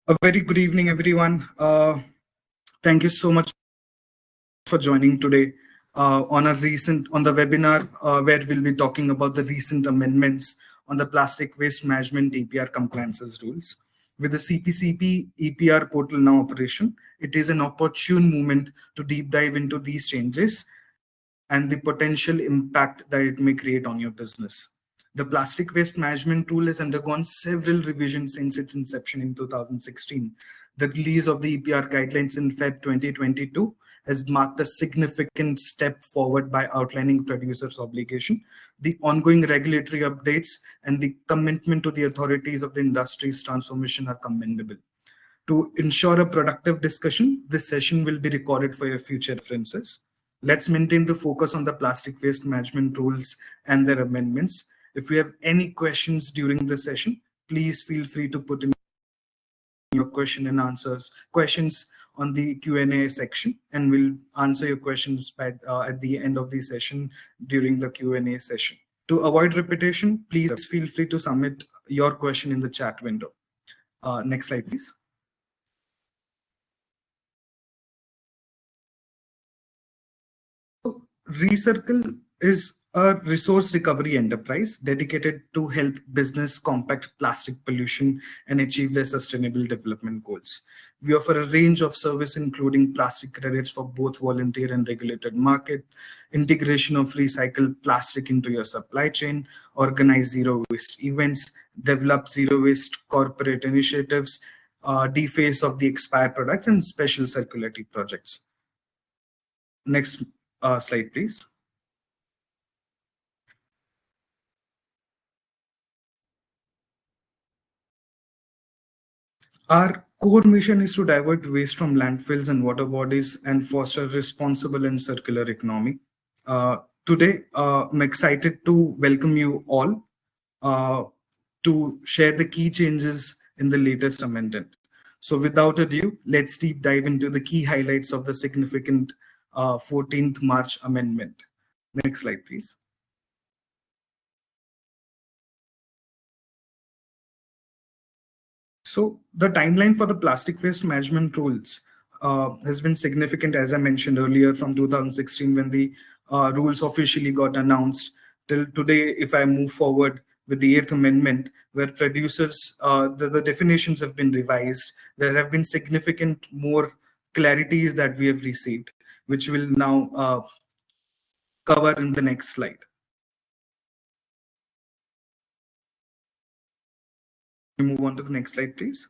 A very good evening, everyone. Thank you so much for joining today on the webinar where we'll be talking about the recent amendments on the plastic waste management EPR compliances rules. With the CPCP EPR portal now operation, it is an opportune moment to deep dive into these changes and the potential impact that it may create on your business. The plastic waste management tool has undergone several revisions since its inception in 2016. The release of the EPR guidelines in Feb 2022 has marked a significant step forward by outlining producers' obligation. The ongoing regulatory updates and the commitment to the authorities of the industry's transformation are commendable. To ensure a productive discussion, this session will be recorded for your future references. Let's maintain the focus on the plastic waste management rules and their amendments. If you have any questions during the session, please feel free to put in your questions on the Q&A section, and we'll answer your questions at the end of the session during the Q&A session. To avoid repetition, please feel free to submit your question in the chat window. Next slide, please. Recircle is a resource recovery enterprise dedicated to help business combat plastic pollution and achieve their sustainable development goals. We offer a range of service including plastic credits for both volunteer and regulated market, integration of recycled plastic into your supply chain, organize zero waste events, develop zero waste corporate initiatives, deface of the expired products, and special circularity projects. Next slide, please. Our core mission is to divert waste from landfills and water bodies and foster responsible and circular economy. Today, I'm excited to welcome you all to share the key changes in the latest amendment. So without ado, let's deep dive into the key highlights of the significant 14th March amendment. Next slide, please. So the timeline for the plastic waste management rules has been significant, as I mentioned earlier, from 2016 when the rules officially got announced till today. If I move forward with the 8th amendment, where producers, the definitions have been revised, there have been significant more clarities that we have received, which will now cover in the next slide. We move on to the next slide, please.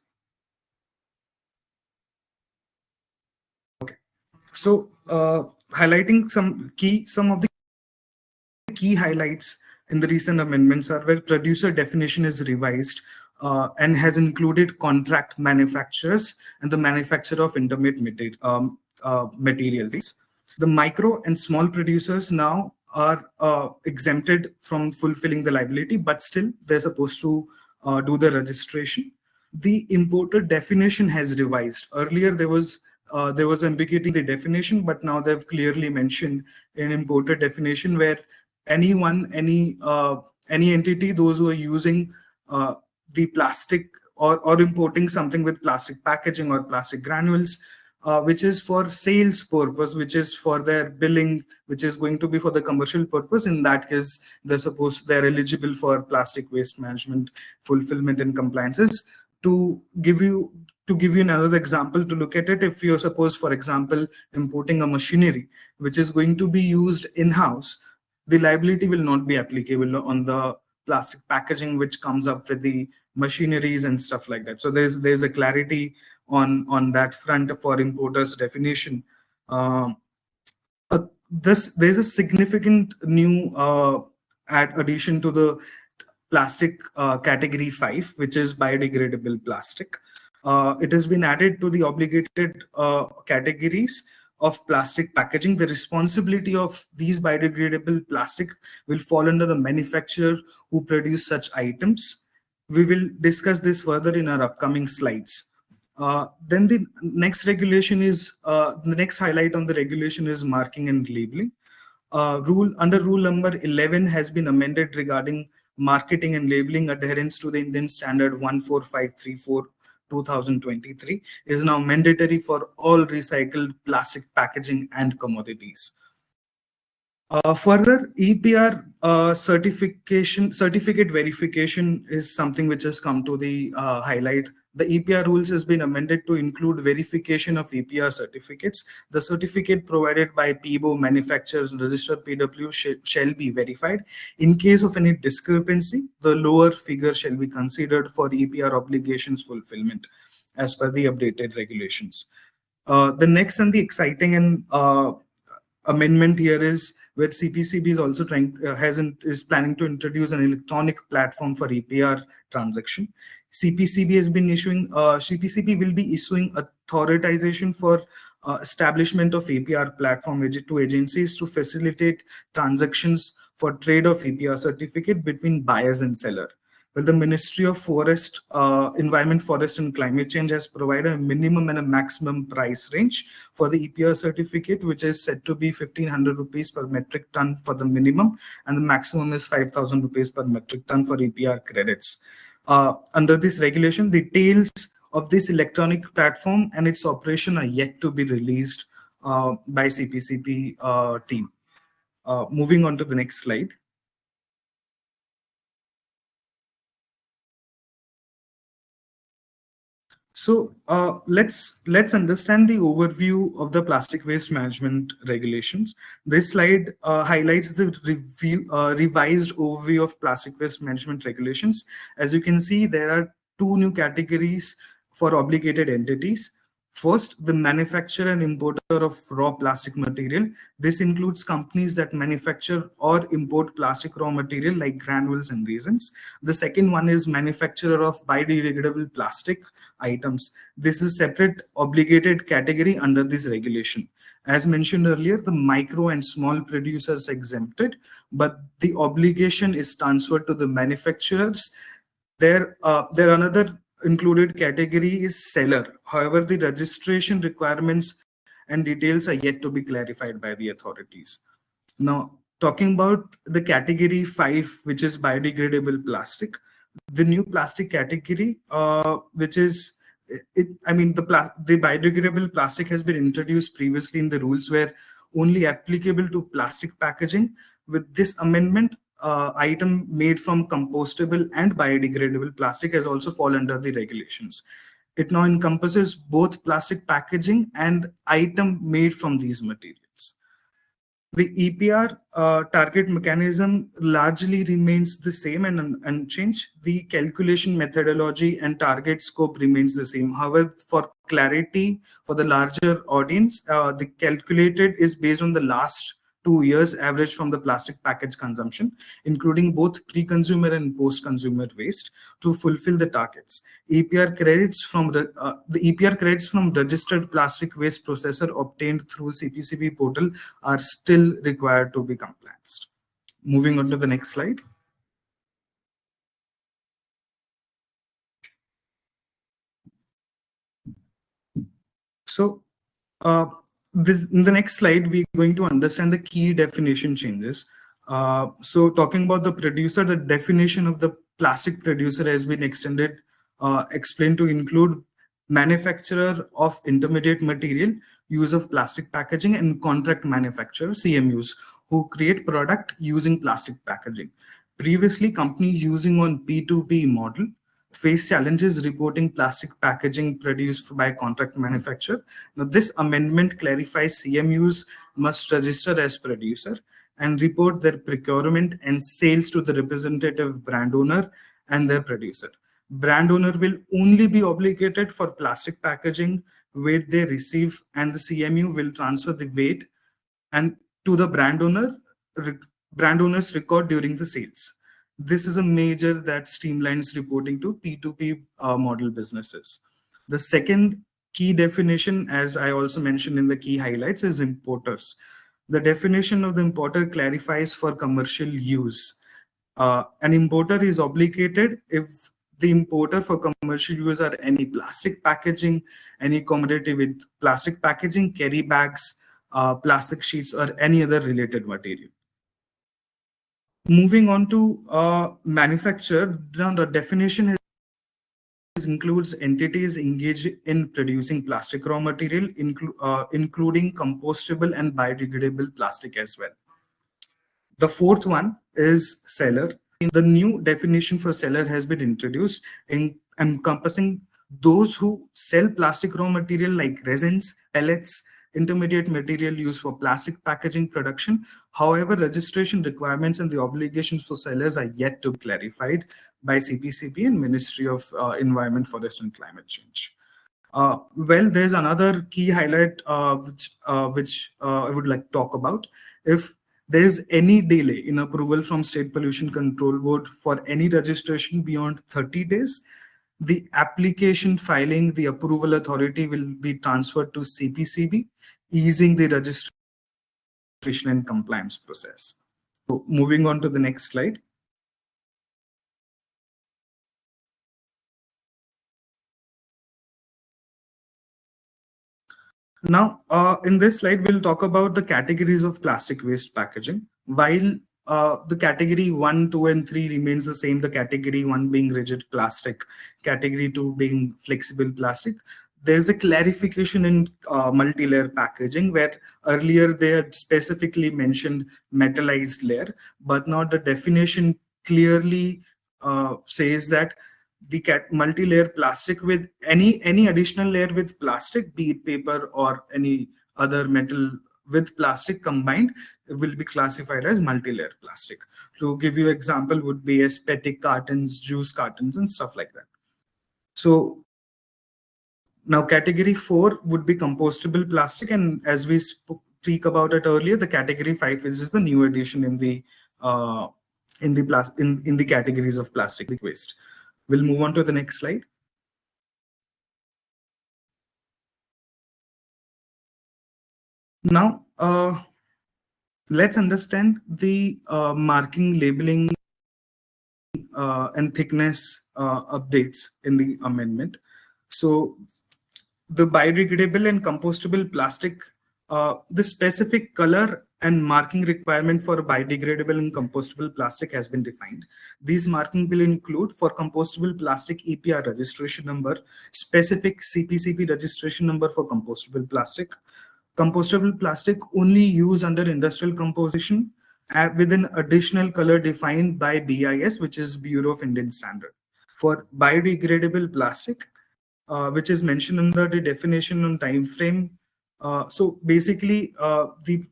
Okay, so highlighting some of the key highlights in the recent amendments are where producer definition is revised and has included contract manufacturers and the manufacturer of intermediate materials. The micro and small producers now are exempted from fulfilling the liability, but still they're supposed to do the registration. The importer definition has revised. Earlier there was ambiguity in the definition, but now they've clearly mentioned an importer definition where anyone, any entity, those who are using the plastic or importing something with plastic packaging or plastic granules, which is for sales purpose, which is for their billing, which is going to be for the commercial purpose. In that case, they're eligible for plastic waste management fulfillment and compliances. To give you another example to look at it, if you're suppose, for example, importing a machinery which is going to be used in-house, the liability will not be applicable on the plastic packaging which comes up with the machineries and stuff like that. So there's a clarity on that front for importers definition. There's a significant new addition to the plastic category 5, which is biodegradable plastic. It has been added to the obligated categories of plastic packaging. The responsibility of these biodegradable plastic will fall under the manufacturer who produce such items. We will discuss this further in our upcoming slides. Then the next regulation is the next highlight on the regulation is marking and labeling. Under rule number 11 has been amended regarding marketing and labeling adherence to the Indian standard 14534 2023 is now mandatory for all recycled plastic packaging and commodities. Further, EPR certificate verification is something which has come to the highlight. The EPR rules has been amended to include verification of EPR certificates. The certificate provided by PIBO manufacturers and registered PW shall be verified. In case of any discrepancy, the lower figure shall be considered for EPR obligations fulfillment as per the updated regulations. The next and the exciting and amendment here is where CPCB is also is planning to introduce an electronic platform for EPR transaction. CPCB will be issuing authorization for establishment of EPR platform to agencies to facilitate transactions for trade of EPR certificate between buyers and seller. Well, the Ministry of Environment, Forest and Climate Change has provided a minimum and a maximum price range for the EPR certificate, which is said to be 1,500 rupees per metric ton for the minimum, and the maximum is 5,000 rupees per metric ton for EPR credits. Under this regulation, details of this electronic platform and its operation are yet to be released by CPCP team. Moving on to the next slide. So let's understand the overview of the plastic waste management regulations. This slide highlights the revised overview of plastic waste management regulations. As you can see, there are two new categories for obligated entities. First, the manufacturer and importer of raw plastic material. This includes companies that manufacture or import plastic raw material like granules and resins. The second one is manufacturer of biodegradable plastic items. This is separate obligated category under this regulation. As mentioned earlier, the micro and small producers exempted, but the obligation is transferred to the manufacturers. There another included category is seller. However, the registration requirements and details are yet to be clarified by the authorities. Now, talking about the category 5, which is biodegradable plastic, the new plastic category, which is the biodegradable plastic has been introduced previously in the rules where only applicable to plastic packaging. With this amendment, item made from compostable and biodegradable plastic has also fallen under the regulations. It now encompasses both plastic packaging and item made from these materials. The EPR target mechanism largely remains the same and unchanged. The calculation methodology and target scope remains the same. However, for clarity for the larger audience, the calculated is based on the last 2 years average from the plastic package consumption, including both pre-consumer and post-consumer waste to fulfill the targets. EPR credits from the EPR credits from registered plastic waste processor obtained through CPCB portal are still required to be compliant. Moving on to the next slide. So in the next slide, we're going to understand the key definition changes. So talking about the producer, the definition of the plastic producer has been explained to include manufacturer of intermediate material, use of plastic packaging, and contract manufacturer, CMUs, who create product using plastic packaging. Previously, companies using on P2P model face challenges reporting plastic packaging produced by contract manufacturer. Now, this amendment clarifies CMUs must register as producer and report their procurement and sales to the representative brand owner and their producer. Brand owner will only be obligated for plastic packaging weight they receive, and the CMU will transfer the weight and to the brand owner's record during the sales. This is a major that streamlines reporting to P2P model businesses. The second key definition, as I also mentioned in the key highlights, is importers. The definition of the importer clarifies for commercial use. An importer is obligated if the importer for commercial use are any plastic packaging, any commodity with plastic packaging, carry bags, plastic sheets, or any other related material. Moving on to manufacturer, the definition has this includes entities engaged in producing plastic raw material, including compostable and biodegradable plastic as well. The fourth one is seller. The new definition for seller has been introduced, encompassing those who sell plastic raw material like resins, pellets, intermediate material used for plastic packaging production. However, registration requirements and the obligations for sellers are yet to be clarified by CPCB and Ministry of Environment, Forest and Climate Change. Well, there's another key highlight which I would like to talk about. If there is any delay in approval from State Pollution Control Board for any registration beyond 30 days, the application filing the approval authority will be transferred to CPCB, easing the registration and compliance process. So moving on to the next slide. Now, in this slide, we'll talk about the categories of plastic waste packaging. While the category 1, 2, and 3 remains the same, the category 1 being rigid plastic, category 2 being flexible plastic, there's a clarification in multi-layer packaging, where earlier they had specifically mentioned metallized layer, but now the definition clearly says that the multi-layer plastic with any additional layer with plastic, be it paper or any other metal with plastic combined, will be classified as multi-layer plastic. To give you example would be aesthetic cartons, juice cartons, and stuff like that. So now category 4 would be compostable plastic, and as we speak about it earlier, the category 5 is just the new addition in the categories of plastic waste. We'll move on to the next slide. Now, let's understand the marking, labeling, and thickness updates in the amendment. So the biodegradable and compostable plastic, the specific color and marking requirement for biodegradable and compostable plastic has been defined. These marking will include, for compostable plastic, EPR registration number, specific CPCB registration number for compostable plastic. Compostable plastic only used under industrial composition with an additional color defined by BIS, which is Bureau of Indian Standard. For biodegradable plastic, which is mentioned under the definition and time frame. So basically, the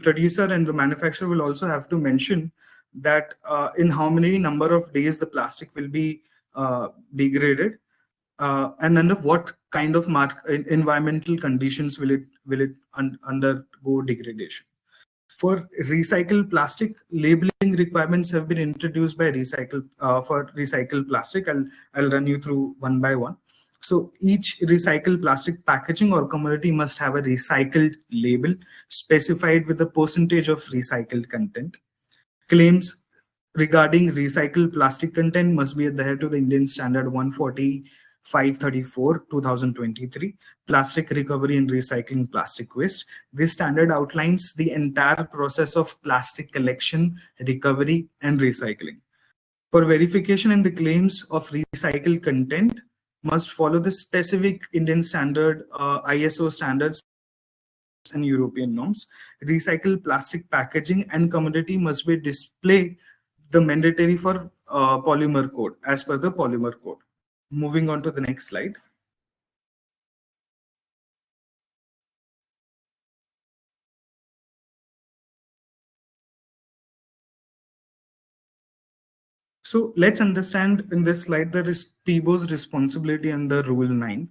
producer and the manufacturer will also have to mention that in how many number of days the plastic will be degraded, and under what kind of environmental conditions will it undergo degradation. For recycled plastic, labeling requirements have been introduced by for recycled plastic. I'll run you through one by one. So each recycled plastic packaging or commodity must have a recycled label specified with the percentage of recycled content. Claims regarding recycled plastic content must be adhered to the Indian Standard 14534 2023, Plastic Recovery and Recycling Plastic Waste. This standard outlines the entire process of plastic collection, recovery, and recycling. For verification, and the claims of recycled content must follow the specific Indian standard, ISO standards, and European norms. Recycled plastic packaging and commodity must be displayed the mandatory for polymer code as per the polymer code. Moving on to the next slide. So let's understand in this slide there is PIBOs responsibility under Rule 9.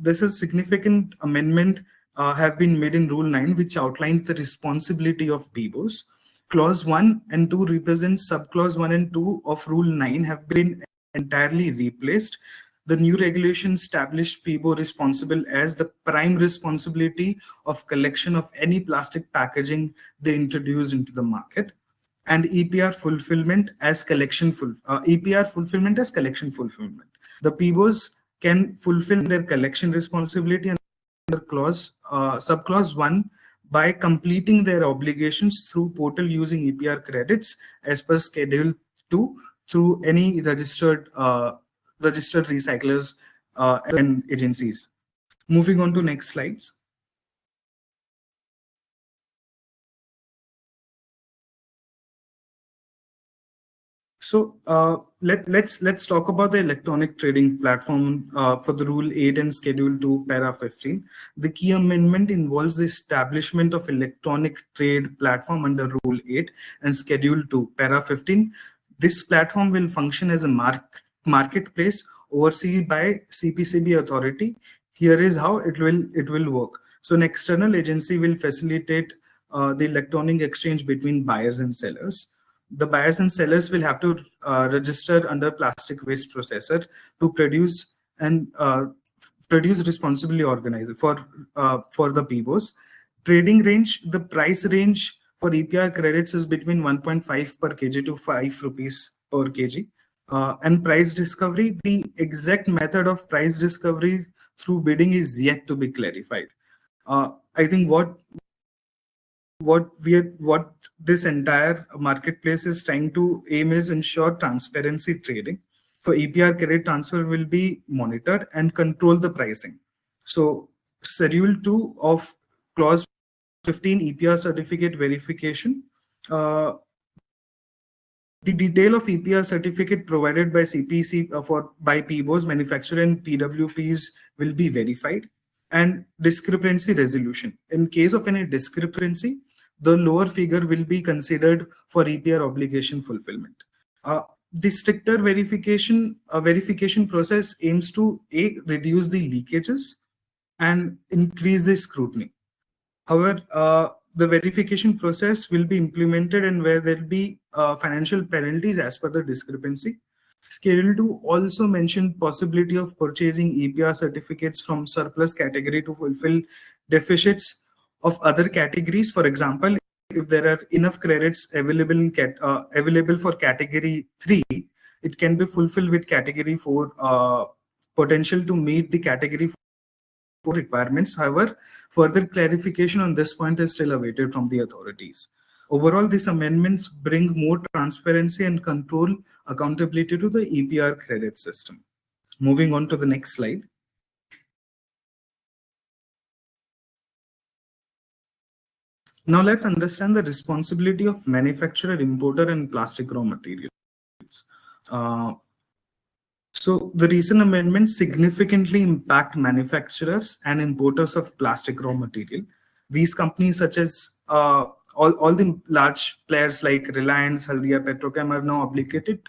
This is significant amendment have been made in Rule 9, which outlines the responsibility of PIBOs. Clause 1 and 2 represent subclause 1 and 2 of Rule 9 have been entirely replaced. The new regulation established PIBO responsible as the prime responsibility of collection of any plastic packaging they introduce into the market, and EPR fulfillment as collection fulfillment. The PIBOs can fulfill their collection responsibility under subclause 1 by completing their obligations through portal using EPR credits as per Schedule 2 through any registered recyclers and agencies. Moving on to next slides. So let's talk about the electronic trading platform for the Rule 8 and Schedule 2, Para 15. The key amendment involves the establishment of electronic trade platform under Rule 8 and Schedule 2, Para 15. This platform will function as a marketplace overseen by CPCB authority. Here is how it will work. So an external agency will facilitate the electronic exchange between buyers and sellers. The buyers and sellers will have to register under plastic waste processor to produce responsibly organized for the PIBOs. Trading range, the price range for EPR credits is between 1.5 per kg to 5 rupees per kg. And price discovery, the exact method of price discovery through bidding is yet to be clarified. I think what this entire marketplace is trying to aim is ensure transparency trading. For EPR, credit transfer will be monitored and control the pricing. So Schedule 2 of Clause 15, EPR certificate verification. The detail of EPR certificate provided by CPC by PIBOs, manufacturer and PWPs will be verified. And discrepancy resolution. In case of any discrepancy, the lower figure will be considered for EPR obligation fulfillment. The stricter verification process aims to reduce the leakages and increase the scrutiny. However, the verification process will be implemented and where there will be financial penalties as per the discrepancy. Schedule 2 also mentioned possibility of purchasing EPR certificates from surplus category to fulfill deficits of other categories. For example, if there are enough credits available for category 3, it can be fulfilled with category 4 potential to meet the category 4 requirements. However, further clarification on this point is still awaited from the authorities. Overall, these amendments bring more transparency and control accountability to the EPR credit system. Moving on to the next slide. Now let's understand the responsibility of manufacturer, importer, and plastic raw materials. So the recent amendments significantly impact manufacturers and importers of plastic raw material. These companies, such as all the large players like Reliance, Haldia, Petrochem, are now obligated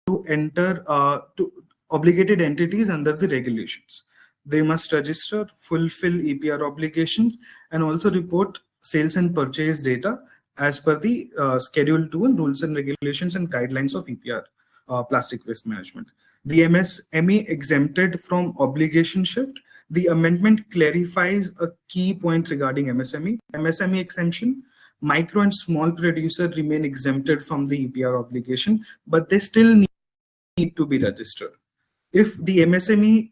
to enter to obligated entities under the regulations. They must register, fulfill EPR obligations, and also report sales and purchase data as per the Schedule 2 and rules and regulations and guidelines of EPR plastic waste management. The MSME exempted from obligation shift. The amendment clarifies a key point regarding MSME. MSME exemption, micro and small producer remain exempted from the EPR obligation, but they still need to be registered. If the MSME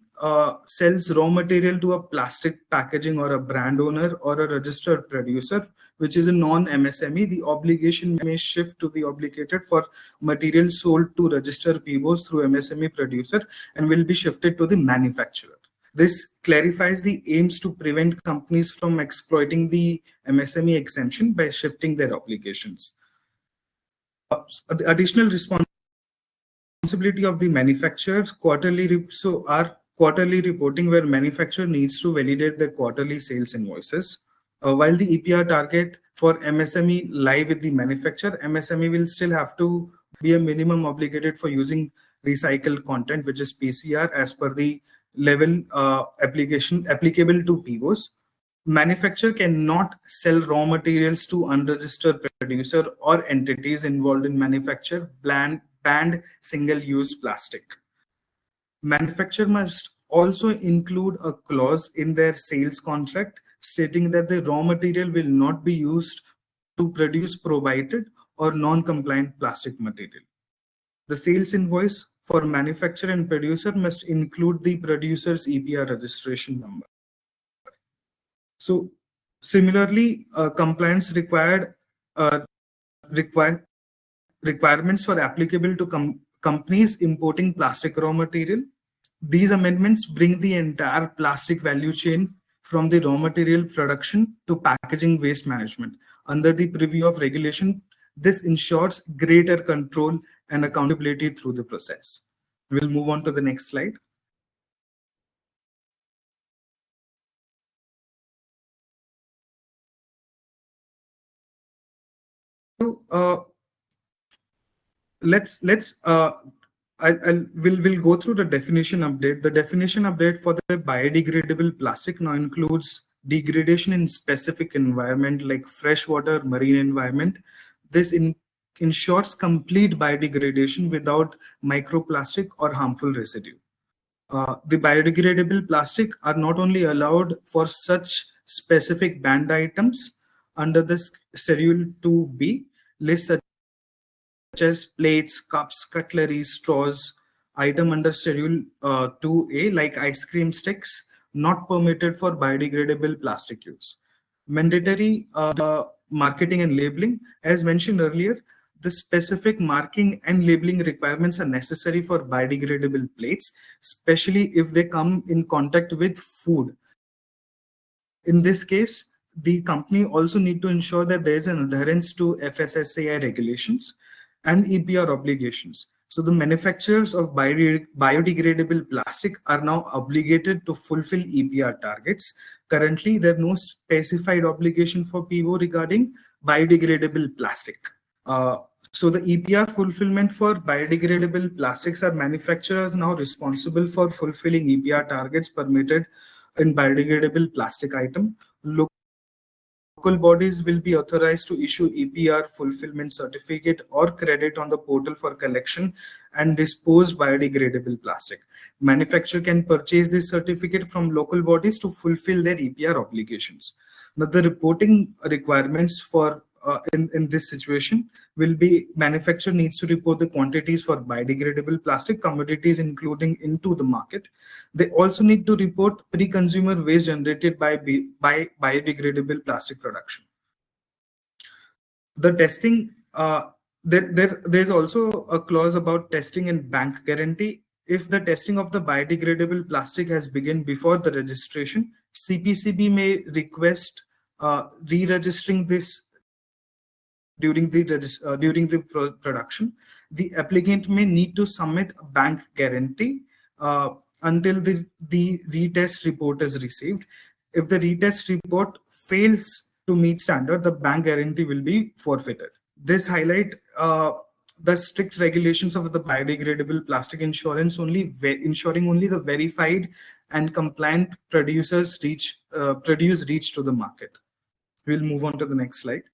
sells raw material to a plastic packaging or a brand owner or a registered producer, which is a non-MSME, the obligation may shift to the obligated for material sold to registered PIBOs through MSME producer and will be shifted to the manufacturer. This clarifies the aims to prevent companies from exploiting the MSME exemption by shifting their obligations. The additional responsibility of the manufacturers, our quarterly reporting, where manufacturer needs to validate their quarterly sales invoices. While the EPR target for MSME lie with the manufacturer, MSME will still have to be a minimum obligated for using recycled content, which is PCR, as per the level applicable to PIBOs. Manufacturer cannot sell raw materials to unregistered producer or entities involved in manufacture banned single-use plastic. Manufacturer must also include a clause in their sales contract stating that the raw material will not be used to produce prohibited or non-compliant plastic material. The sales invoice for manufacturer and producer must include the producer's EPR registration number. So similarly, compliance required requirements for applicable to companies importing plastic raw material. These amendments bring the entire plastic value chain from the raw material production to packaging waste management under the purview of regulation. This ensures greater control and accountability through the process. We'll move on to the next slide. So we'll go through the definition update. The definition update for the biodegradable plastic now includes degradation in specific environment like freshwater, marine environment. This ensures complete biodegradation without microplastic or harmful residue. The biodegradable plastic are not only allowed for such specific banned items under this Schedule 2B list, such as plates, cups, cutlery, straws, item under Schedule 2A like ice cream sticks, not permitted for biodegradable plastic use. Mandatory marketing and labeling. As mentioned earlier, the specific marking and labeling requirements are necessary for biodegradable plates, especially if they come in contact with food. In this case, the company also need to ensure that there is an adherence to FSSAI regulations and EPR obligations. So the manufacturers of biodegradable plastic are now obligated to fulfill EPR targets. Currently, there is no specified obligation for PIBO regarding biodegradable plastic. So the EPR fulfillment for biodegradable plastics are manufacturers now responsible for fulfilling EPR targets permitted in biodegradable plastic item. Local bodies will be authorized to issue EPR fulfillment certificate or credit on the portal for collection and disposed biodegradable plastic. Manufacturer can purchase this certificate from local bodies to fulfill their EPR obligations. Now, the reporting requirements for in this situation will be manufacturer needs to report the quantities for biodegradable plastic commodities including into the market. They also need to report pre-consumer waste generated by biodegradable plastic production. The testing, there's also a clause about testing and bank guarantee. If the testing of the biodegradable plastic has begun before the registration, CPCB may request re-registering this during the production. The applicant may need to submit a bank guarantee until the retest report is received. If the retest report fails to meet standard, the bank guarantee will be forfeited. This highlight the strict regulations of the biodegradable plastic insurance, ensuring only the verified and compliant producers reach to the market. We'll move on to the next slide.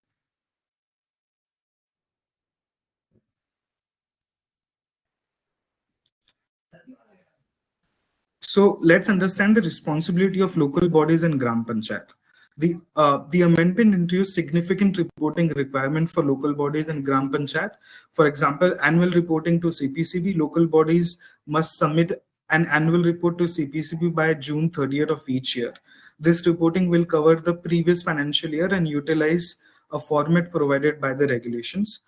So let's understand the responsibility of local bodies and Gram Panchayat. The amendment introduced significant reporting requirement for local bodies and Gram Panchayat. For example, annual reporting to CPCB. Local bodies must submit an annual report to CPCB by June 30th of each year. This reporting will cover the previous financial year and utilize a format provided by the regulations.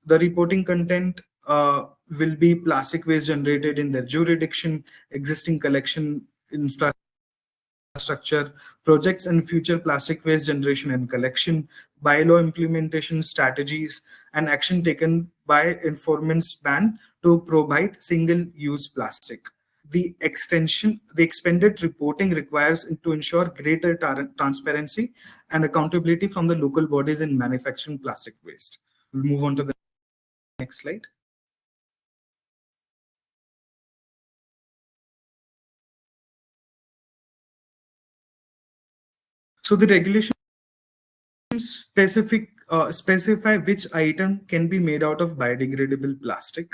The reporting content will be plastic waste generated in their jurisdiction, existing collection infrastructure, projects and future plastic waste generation and collection, bylaw implementation strategies, and action taken by enforcement ban to provide single-use plastic. The expanded reporting requires to ensure greater transparency and accountability from the local bodies in manufacturing plastic waste. We'll move on to the next slide. So the regulations specify which item can be made out of biodegradable plastic.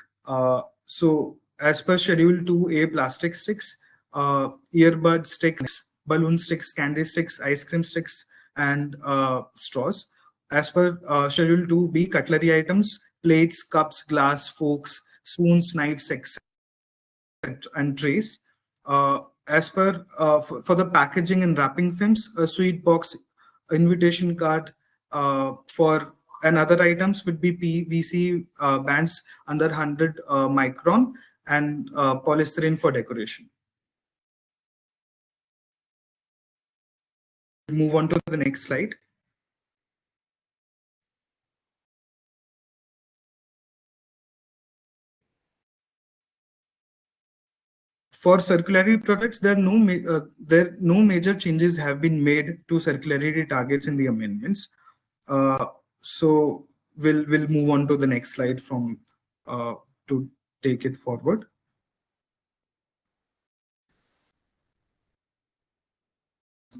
So as per Schedule 2A plastic sticks, earbud sticks, balloon sticks, candy sticks, ice cream sticks, and straws. As per Schedule 2B, cutlery items, plates, cups, glass, forks, spoons, knives, etc. and trays. As per for the packaging and wrapping films, a sweet box, invitation card for and other items would be PVC bands under 100 micron and polystyrene for decoration. Move on to the next slide. For circularity products, no major changes have been made to circularity targets in the amendments. So we'll move on to the next slide from to take it forward.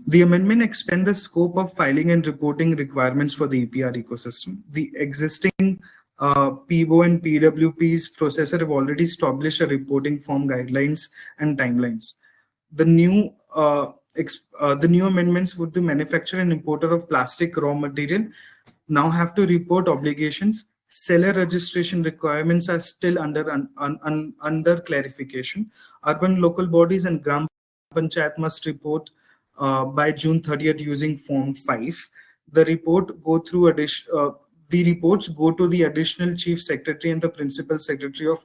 The amendment expands the scope of filing and reporting requirements for the EPR ecosystem. The existing PIBO and PWP's processor have already established a reporting form guidelines and timelines. The new amendments would the manufacturer and importer of plastic raw material now have to report obligations. Seller registration requirements are still under clarification. Urban local bodies and Gram Panchayat must report by June 30th using Form 5. The reports go to the additional Chief Secretary and the Principal Secretary of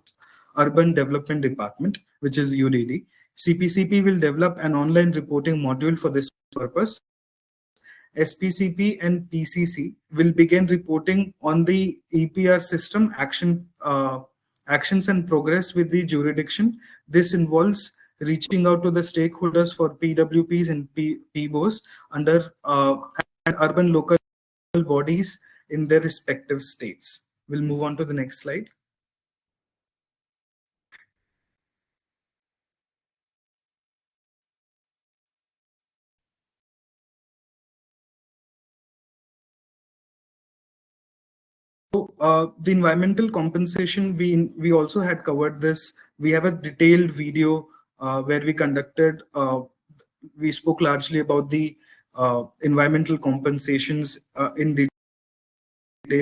Urban Development Department, which is UDD. CPCP will develop an online reporting module for this purpose. SPCP and PCC will begin reporting on the EPR system actions and progress with the jurisdiction. This involves reaching out to the stakeholders for PWPs and PIBOs under and urban local bodies in their respective states. We'll move on to the next slide. The environmental compensation, we also had covered this. We have a detailed video where we spoke largely about the environmental compensations in detail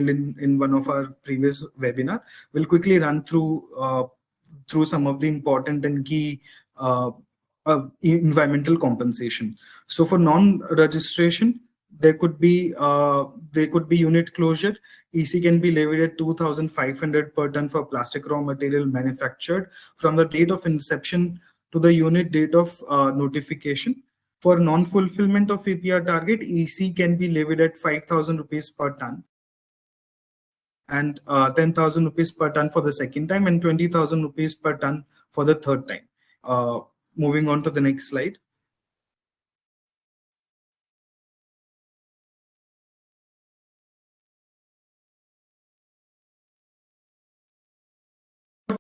in one of our previous webinar. We'll quickly run through some of the important and key environmental compensation. So for non-registration, there could be unit closure. EC can be levied at 2,500 per ton for plastic raw material manufactured from the date of inception to the unit date of notification. For non-fulfillment of EPR target, EC can be levied at 5,000 rupees per ton and 10,000 rupees per ton for the second time and 20,000 rupees per ton for the third time. Moving on to the next slide.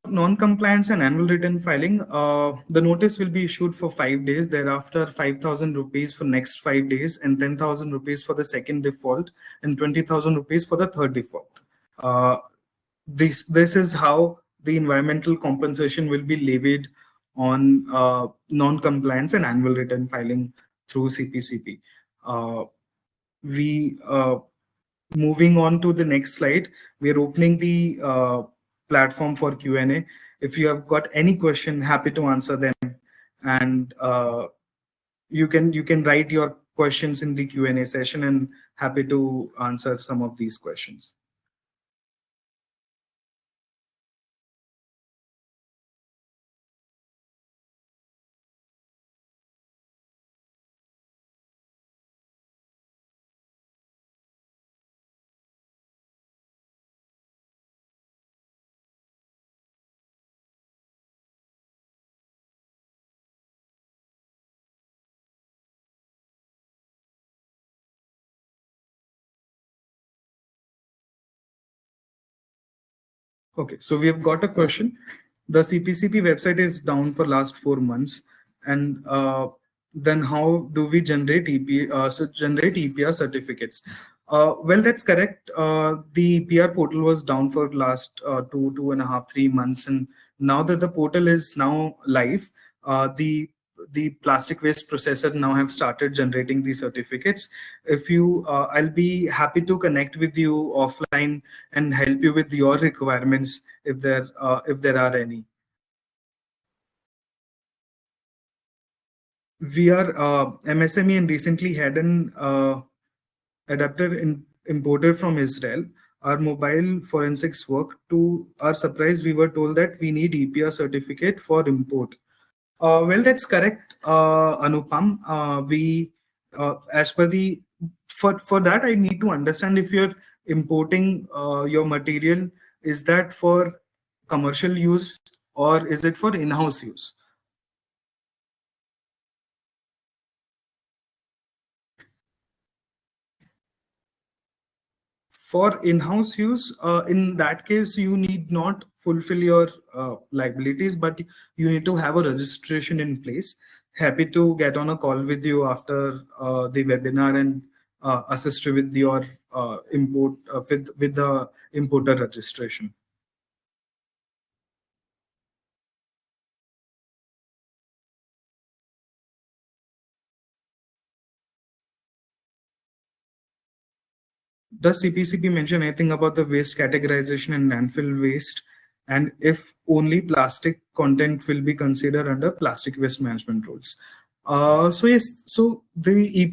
Non-compliance and annual return filing, the notice will be issued for 5 days. Thereafter, 5,000 rupees for next 5 days and 10,000 rupees for the second default and 20,000 rupees for the third default. This is how the environmental compensation will be levied on non-compliance and annual return filing through CPCP. Moving on to the next slide, we are opening the platform for Q&A. If you have got any question, happy to answer them, and you can write your questions in the Q&A session, and happy to answer some of these questions. Okay, so we have got a question. The CPCP website is down for last 4 months, and then how do we generate EPR certificates? Well, that's correct. The EPR portal was down for last 2.5, 3 months, and now that the portal is now live, the plastic waste processor now have started generating the certificates. If you, I'll be happy to connect with you offline and help you with your requirements if there are any. We are MSME and recently had an adapter imported from Israel. our mobile forensics work. To our surprise, we were told that we need EPR certificate for import. Well, that's correct, Anupam. We, as per the, for that, I need to understand if you're importing your material, is that for commercial use or is it for in-house use? For in-house use, in that case, you need not fulfill your liabilities, but you need to have a registration in place. Happy to get on a call with you after the webinar and assist you with your import with the importer registration. Does CPCP mention anything about the waste categorization and landfill waste? And if only plastic content will be considered under plastic waste management rules? So yes, so the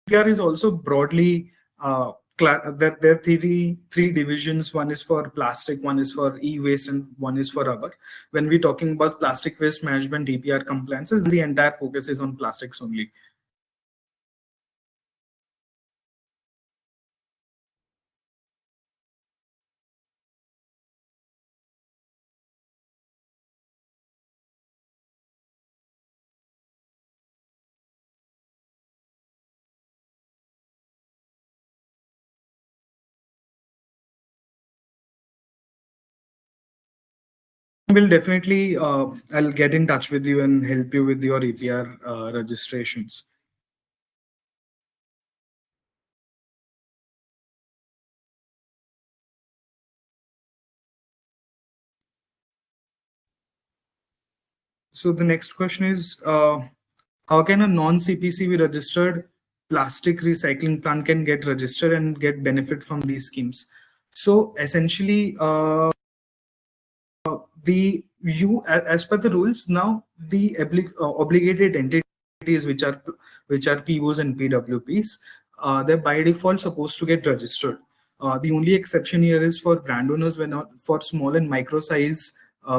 EPR is also broadly that there are three divisions. One is for plastic, one is for e-waste, and one is for rubber. When we're talking about plastic waste management EPR compliances, the entire focus is on plastics only. Will definitely, I'll get in touch with you and help you with your EPR registrations. So the next question is, how can a non-CPCB registered plastic recycling plant can get registered and get benefit from these schemes? So essentially, the you as per the rules now, the obligated entities which are PIBOs and PWPs, they're by default supposed to get registered. The only exception here is for brand owners. When not for small and micro size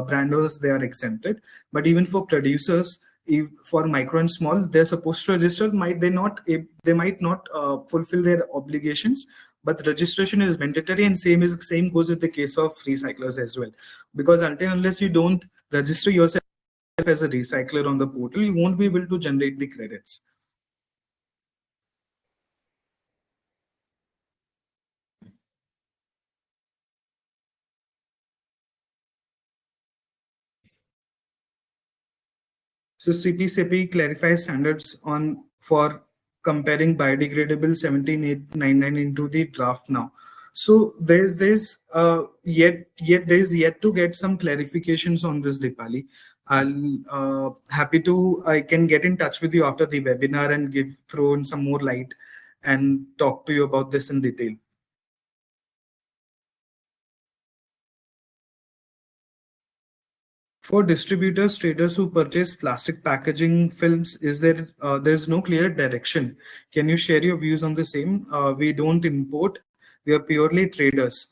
brand owners, they are exempted. But even for producers, if for micro and small, they're supposed to register. They might not fulfill their obligations, but registration is mandatory, and same goes with the case of recyclers as well, because until unless you don't register yourself as a recycler on the portal, you won't be able to generate the credits. So CPCP clarifies standards on for comparing biodegradable 17899 into the draft now. So there's yet to get some clarifications on this, Dipali. I'll I can get in touch with you after the webinar and throw in some more light and talk to you about this in detail. For distributors, traders who purchase plastic packaging films, there's no clear direction? Can you share your views on the same? We don't import; we are purely traders.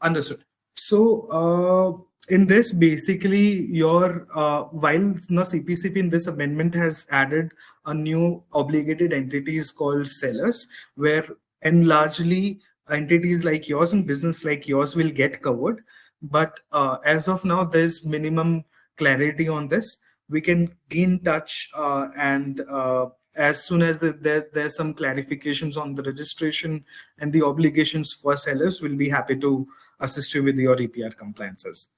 Understood. So, in this, basically, while the CPCP in this amendment has added a new obligated entities called sellers, where and largely entities like yours and business like yours will get covered, but as of now, there's minimum clarity on this. We can be in touch, and as soon as there's some clarifications on the registration and the obligations for sellers, we'll be happy to assist you with your EPR compliances.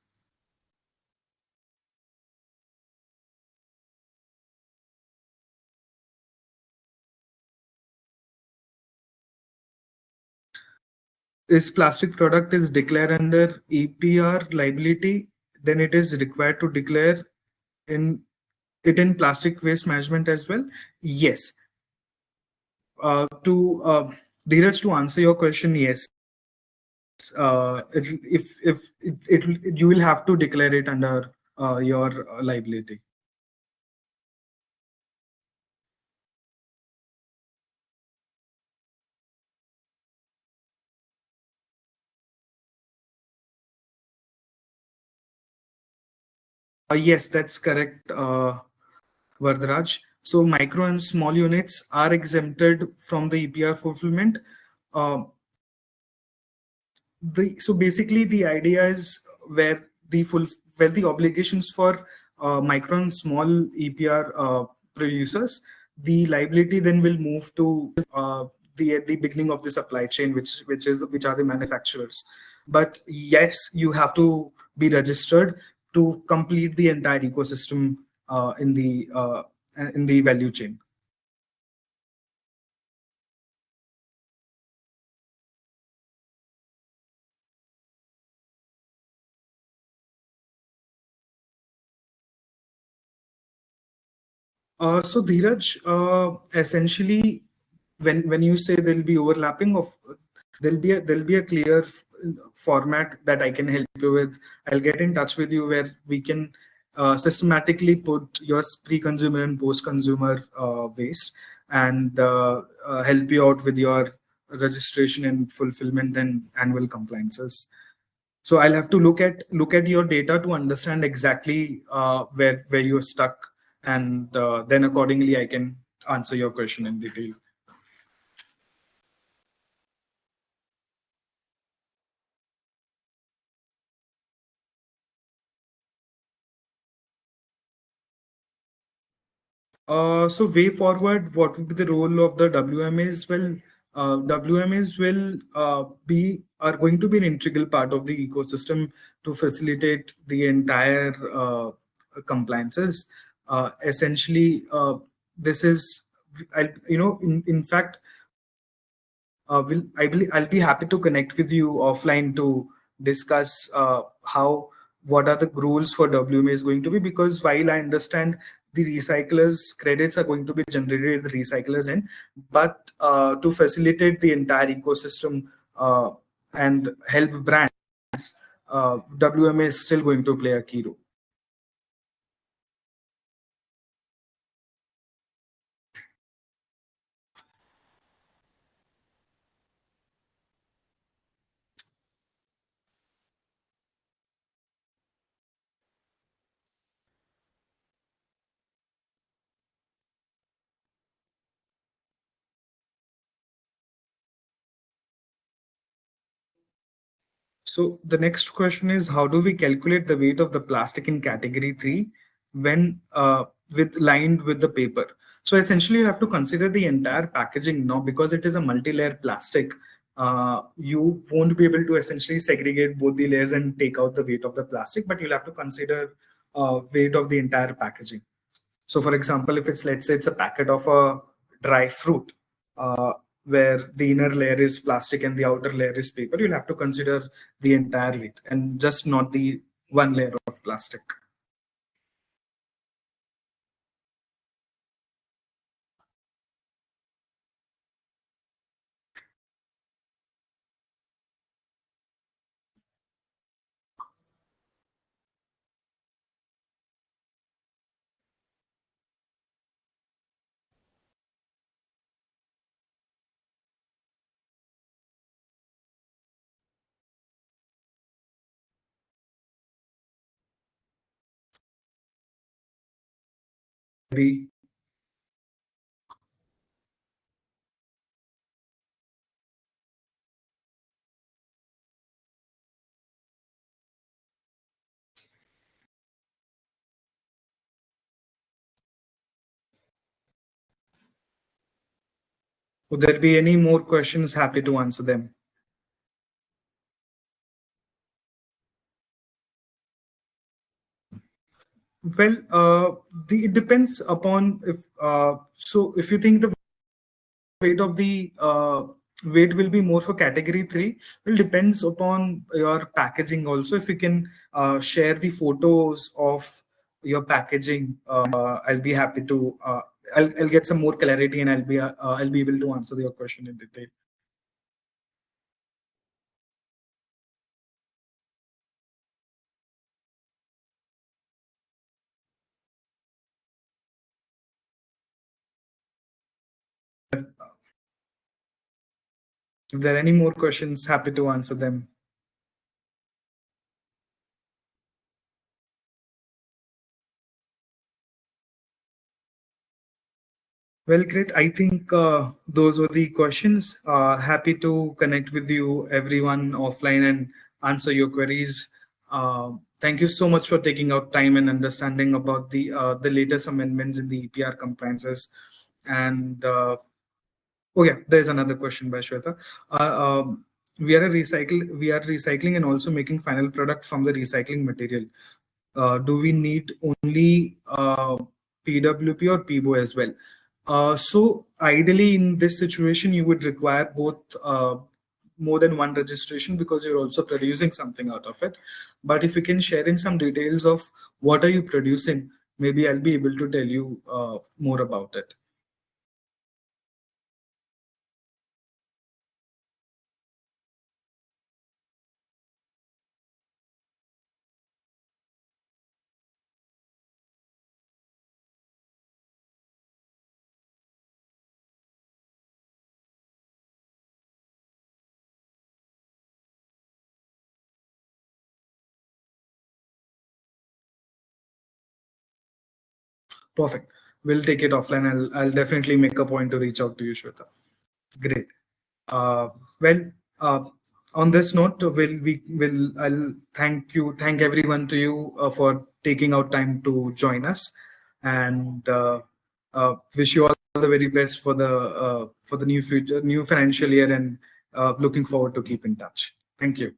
If plastic product is declared under EPR liability, then it is required to declare in in plastic waste management as well. Yes. To Dheeraj, to answer your question, yes. You will have to declare it under your liability. Yes, that's correct, Vardharaj. So micro and small units are exempted from the EPR fulfillment. Uh, so basically the idea is where the full where the obligations for micro and small EPR producers, the liability then will move to the at the beginning of the supply chain, which are the manufacturers. But yes, you have to be registered to complete the entire ecosystem in the value chain. So Dheeraj, essentially, when you say there'll be overlapping of, there'll be a clear format that I can help you with. I'll get in touch with you where we can systematically put your pre-consumer and post-consumer waste and help you out with your registration and fulfillment and annual compliances. So I'll have to look at your data to understand exactly where you're stuck, and then accordingly I can answer your question in detail. So way forward, what would be the role of the WMAs? Well, WMAs will be are going to be an integral part of the ecosystem to facilitate the entire compliances. Essentially, this is, in fact, I'll be happy to connect with you offline to discuss how what are the rules for WMA is going to be, because while I understand the recyclers credits are going to be generated at the recyclers end, but to facilitate the entire ecosystem and help brands, WMA is still going to play a key role. So the next question is, how do we calculate the weight of the plastic in category 3 when with lined with the paper? So essentially you have to consider the entire packaging now, because it is a multi-layer plastic. You won't be able to essentially segregate both the layers and take out the weight of the plastic, but you'll have to consider weight of the entire packaging. So, for example, if it's, let's say it's a packet of a dry fruit, uh, where the inner layer is plastic and the outer layer is paper, you'll have to consider the entire weight and just not the one layer of plastic. Maybe would there be any more questions? Happy to answer them. Well, it depends upon if so. If you think the weight of the weight will be more for category 3, will depends upon your packaging also. If you can share the photos of your packaging, I'll be happy to I'll get some more clarity, and I'll be able to answer your question in detail. If there are any more questions, happy to answer them. Well, great. I think those were the questions. Happy to connect with you, everyone, offline and answer your queries. Thank you so much for taking out time and understanding about the latest amendments in the EPR compliances. And oh yeah, there's another question by Shweta. We are recycling and also making final product from the recycling material. Do we need only PWP or PIBO as well? So ideally, in this situation, you would require both more than one registration because you're also producing something out of it. But if you can share in some details of what are you producing, maybe I'll be able to tell you more about it. Perfect. We'll take it offline. I'll definitely make a point to reach out to you, Shweta. Great. Uh, well, uh, on this note, I'll thank everyone to you for taking out time to join us, and wish you all the very best for the new financial year, and looking forward to keep in touch. Thank you.